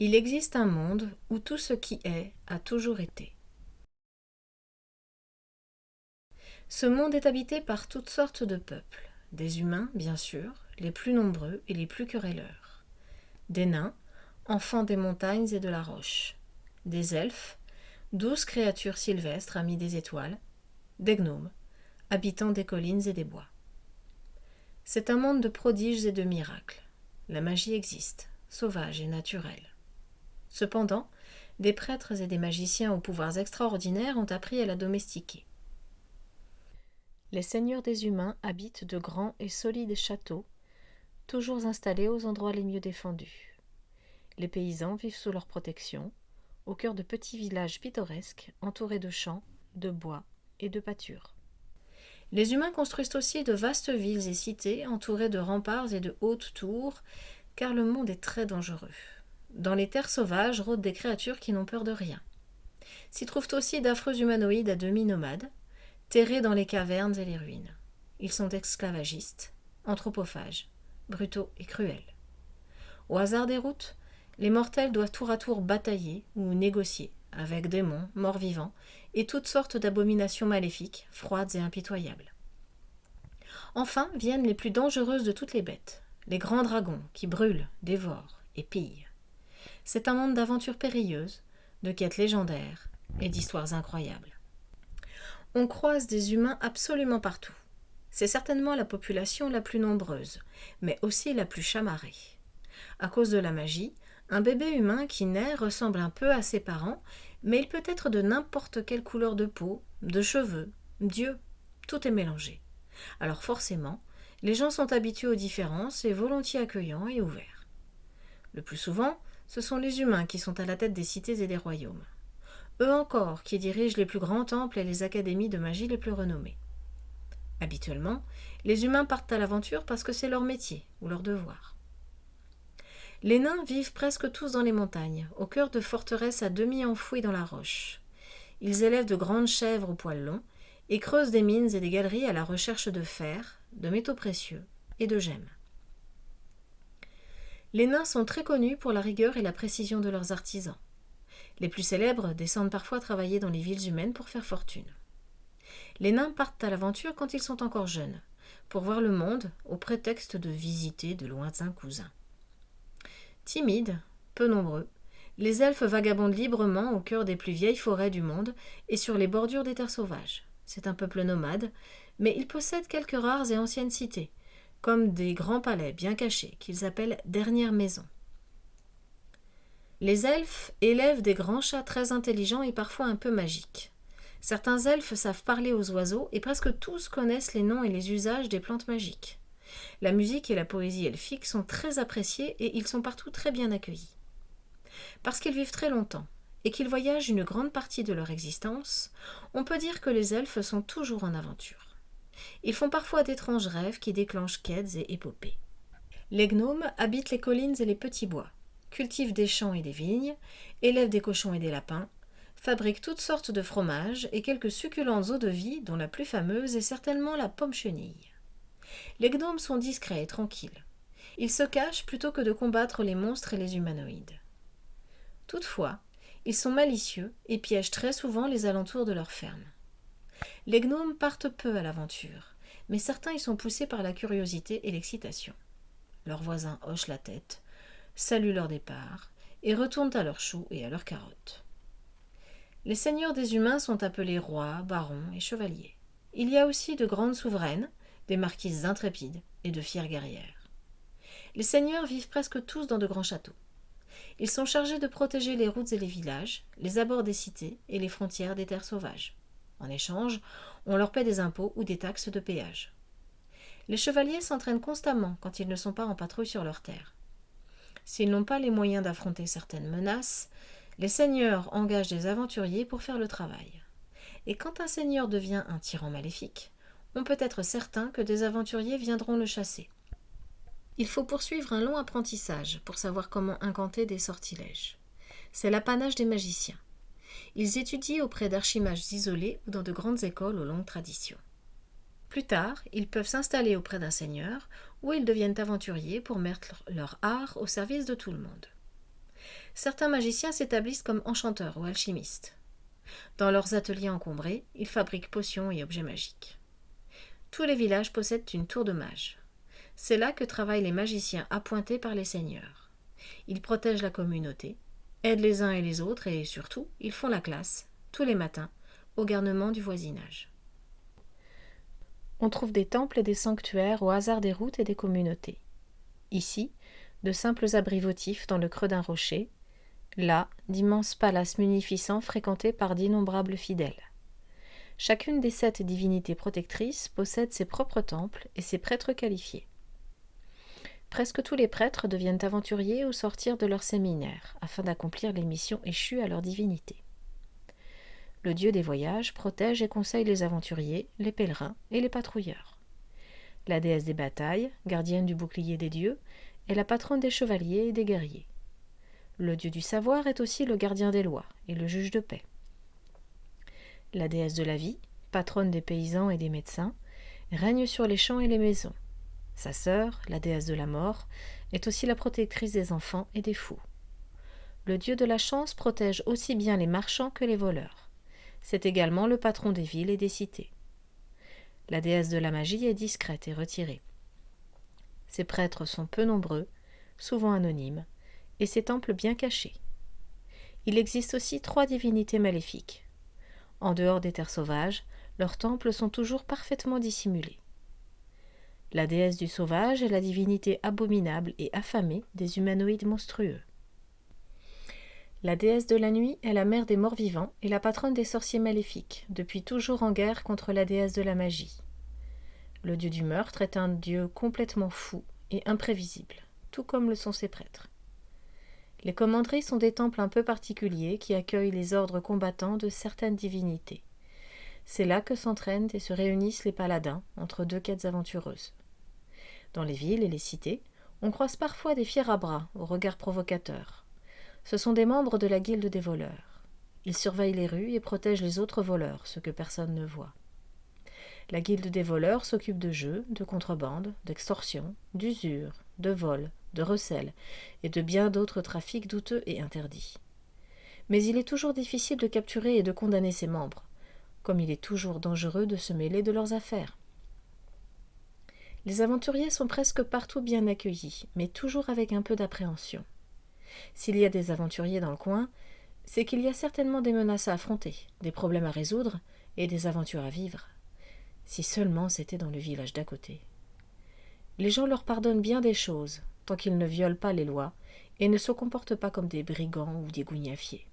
Il existe un monde où tout ce qui est a toujours été. Ce monde est habité par toutes sortes de peuples, des humains, bien sûr, les plus nombreux et les plus querelleurs, des nains, enfants des montagnes et de la roche, des elfes, douces créatures sylvestres amies des étoiles, des gnomes, habitants des collines et des bois. C'est un monde de prodiges et de miracles. La magie existe, sauvage et naturelle. Cependant, des prêtres et des magiciens aux pouvoirs extraordinaires ont appris à la domestiquer. Les seigneurs des humains habitent de grands et solides châteaux, toujours installés aux endroits les mieux défendus. Les paysans vivent sous leur protection, au cœur de petits villages pittoresques entourés de champs, de bois et de pâtures. Les humains construisent aussi de vastes villes et cités entourées de remparts et de hautes tours, car le monde est très dangereux. Dans les terres sauvages rôdent des créatures qui n'ont peur de rien. S'y trouvent aussi d'affreux humanoïdes à demi nomades, terrés dans les cavernes et les ruines. Ils sont esclavagistes, anthropophages, brutaux et cruels. Au hasard des routes, les mortels doivent tour à tour batailler ou négocier avec démons, morts-vivants et toutes sortes d'abominations maléfiques, froides et impitoyables. Enfin viennent les plus dangereuses de toutes les bêtes, les grands dragons qui brûlent, dévorent et pillent. C'est un monde d'aventures périlleuses, de quêtes légendaires et d'histoires incroyables. On croise des humains absolument partout. C'est certainement la population la plus nombreuse, mais aussi la plus chamarrée. À cause de la magie, un bébé humain qui naît ressemble un peu à ses parents, mais il peut être de n'importe quelle couleur de peau, de cheveux, d'yeux, tout est mélangé. Alors forcément, les gens sont habitués aux différences et volontiers accueillants et ouverts. Le plus souvent, ce sont les humains qui sont à la tête des cités et des royaumes. Eux encore qui dirigent les plus grands temples et les académies de magie les plus renommées. Habituellement, les humains partent à l'aventure parce que c'est leur métier ou leur devoir. Les nains vivent presque tous dans les montagnes, au cœur de forteresses à demi enfouies dans la roche. Ils élèvent de grandes chèvres aux poils longs et creusent des mines et des galeries à la recherche de fer, de métaux précieux et de gemmes. Les nains sont très connus pour la rigueur et la précision de leurs artisans. Les plus célèbres descendent parfois travailler dans les villes humaines pour faire fortune. Les nains partent à l'aventure quand ils sont encore jeunes, pour voir le monde au prétexte de visiter de lointains cousins. Timides, peu nombreux, les elfes vagabondent librement au cœur des plus vieilles forêts du monde et sur les bordures des terres sauvages. C'est un peuple nomade, mais ils possèdent quelques rares et anciennes cités, comme des grands palais bien cachés qu'ils appellent dernières maisons. Les elfes élèvent des grands chats très intelligents et parfois un peu magiques. Certains elfes savent parler aux oiseaux et presque tous connaissent les noms et les usages des plantes magiques. La musique et la poésie elfique sont très appréciées et ils sont partout très bien accueillis. Parce qu'ils vivent très longtemps et qu'ils voyagent une grande partie de leur existence, on peut dire que les elfes sont toujours en aventure. Ils font parfois d'étranges rêves qui déclenchent quêtes et épopées. Les gnomes habitent les collines et les petits bois, cultivent des champs et des vignes, élèvent des cochons et des lapins, fabriquent toutes sortes de fromages et quelques succulentes eaux-de-vie dont la plus fameuse est certainement la pomme chenille. Les gnomes sont discrets et tranquilles. Ils se cachent plutôt que de combattre les monstres et les humanoïdes. Toutefois, ils sont malicieux et piègent très souvent les alentours de leur ferme. Les gnomes partent peu à l'aventure, mais certains y sont poussés par la curiosité et l'excitation. Leurs voisins hochent la tête, saluent leur départ et retournent à leurs choux et à leurs carottes. Les seigneurs des humains sont appelés rois, barons et chevaliers. Il y a aussi de grandes souveraines, des marquises intrépides et de fières guerrières. Les seigneurs vivent presque tous dans de grands châteaux. Ils sont chargés de protéger les routes et les villages, les abords des cités et les frontières des terres sauvages. En échange, on leur paie des impôts ou des taxes de péage. Les chevaliers s'entraînent constamment quand ils ne sont pas en patrouille sur leurs terres. S'ils n'ont pas les moyens d'affronter certaines menaces, les seigneurs engagent des aventuriers pour faire le travail. Et quand un seigneur devient un tyran maléfique, on peut être certain que des aventuriers viendront le chasser. Il faut poursuivre un long apprentissage pour savoir comment incanter des sortilèges. C'est l'apanage des magiciens. Ils étudient auprès d'archimages isolés ou dans de grandes écoles aux longues traditions. Plus tard, ils peuvent s'installer auprès d'un seigneur où ils deviennent aventuriers pour mettre leur art au service de tout le monde. Certains magiciens s'établissent comme enchanteurs ou alchimistes. Dans leurs ateliers encombrés, ils fabriquent potions et objets magiques. Tous les villages possèdent une tour de mage. C'est là que travaillent les magiciens appointés par les seigneurs. Ils protègent la communauté, aident les uns et les autres et surtout, ils font la classe, tous les matins, au garnement du voisinage. On trouve des temples et des sanctuaires au hasard des routes et des communautés. Ici, de simples abris votifs dans le creux d'un rocher, là, d'immenses palaces munificents fréquentés par d'innombrables fidèles. Chacune des 7 divinités protectrices possède ses propres temples et ses prêtres qualifiés. Presque tous les prêtres deviennent aventuriers ou sortirent de leur séminaire, afin d'accomplir les missions échues à leur divinité. Le dieu des voyages protège et conseille les aventuriers, les pèlerins et les patrouilleurs. La déesse des batailles, gardienne du bouclier des dieux, est la patronne des chevaliers et des guerriers. Le dieu du savoir est aussi le gardien des lois et le juge de paix. La déesse de la vie, patronne des paysans et des médecins, règne sur les champs et les maisons. Sa sœur, la déesse de la mort, est aussi la protectrice des enfants et des fous. Le dieu de la chance protège aussi bien les marchands que les voleurs. C'est également le patron des villes et des cités. La déesse de la magie est discrète et retirée. Ses prêtres sont peu nombreux, souvent anonymes, et ses temples bien cachés. Il existe aussi 3 divinités maléfiques. En dehors des terres sauvages, leurs temples sont toujours parfaitement dissimulés. La déesse du sauvage est la divinité abominable et affamée des humanoïdes monstrueux. La déesse de la nuit est la mère des morts vivants et la patronne des sorciers maléfiques, depuis toujours en guerre contre la déesse de la magie. Le dieu du meurtre est un dieu complètement fou et imprévisible, tout comme le sont ses prêtres. Les commanderies sont des temples un peu particuliers qui accueillent les ordres combattants de certaines divinités. C'est là que s'entraînent et se réunissent les paladins entre 2 quêtes aventureuses. Dans les villes et les cités, on croise parfois des fiers à bras au regard provocateur. Ce sont des membres de la guilde des voleurs. Ils surveillent les rues et protègent les autres voleurs, ce que personne ne voit. La guilde des voleurs s'occupe de jeux, de contrebande, d'extorsion, d'usure, de vol, de recel et de bien d'autres trafics douteux et interdits. Mais il est toujours difficile de capturer et de condamner ses membres, comme il est toujours dangereux de se mêler de leurs affaires. Les aventuriers sont presque partout bien accueillis, mais toujours avec un peu d'appréhension. S'il y a des aventuriers dans le coin, c'est qu'il y a certainement des menaces à affronter, des problèmes à résoudre et des aventures à vivre. Si seulement c'était dans le village d'à côté. Les gens leur pardonnent bien des choses, tant qu'ils ne violent pas les lois et ne se comportent pas comme des brigands ou des gougnafiers.